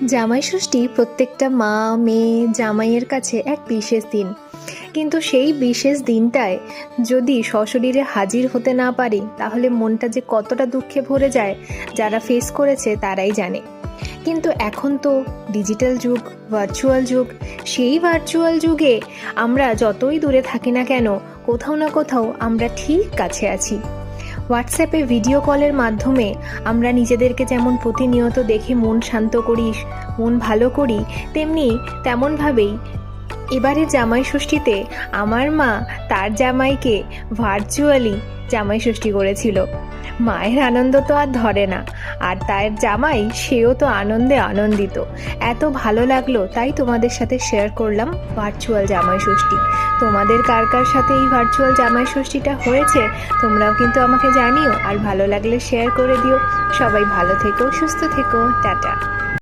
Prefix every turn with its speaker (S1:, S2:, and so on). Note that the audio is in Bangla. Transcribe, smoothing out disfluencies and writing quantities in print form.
S1: জামাই ষষ্ঠী প্রত্যেকটা মা, মেয়ে, জামাইয়ের কাছে এক বিশেষ দিন। কিন্তু সেই বিশেষ দিনটায় যদি সশরীরে হাজির হতে না পারি, তাহলে মনটা যে কতটা দুঃখে ভরে যায়, যারা ফেস করেছে তারাই জানে। কিন্তু এখন তো ডিজিটাল যুগ, ভার্চুয়াল যুগ। সেই ভার্চুয়াল যুগে আমরা যতই দূরে থাকি না কেন, কোথাও না কোথাও আমরা ঠিক কাছে আছি। হোয়াটসঅ্যাপে ভিডিও কলের মাধ্যমে আমরা নিজেদেরকে যেমন প্রতিনিয়ত দেখে মন শান্ত করি, মন ভালো করি, তেমনভাবেই এবারে জামাই ষষ্ঠীতে আমার মা তার জামাইকে ভার্চুয়ালি জামাই ষষ্ঠী করেছিল। মায়ের আনন্দ তো আর ধরে না, আর তার জামাই সেও তো আনন্দে আনন্দিত। এত ভালো লাগলো, তাই তোমাদের সাথে শেয়ার করলাম ভার্চুয়াল জামাই ষষ্ঠী। তোমাদের কার কার সাথে এই ভার্চুয়াল জামাই ষষ্ঠীটা হয়েছে তোমরাও কিন্তু আমাকে জানিও, আর ভালো লাগলে শেয়ার করে দিও। সবাই ভালো থেকো, সুস্থ থেকো, টাটা।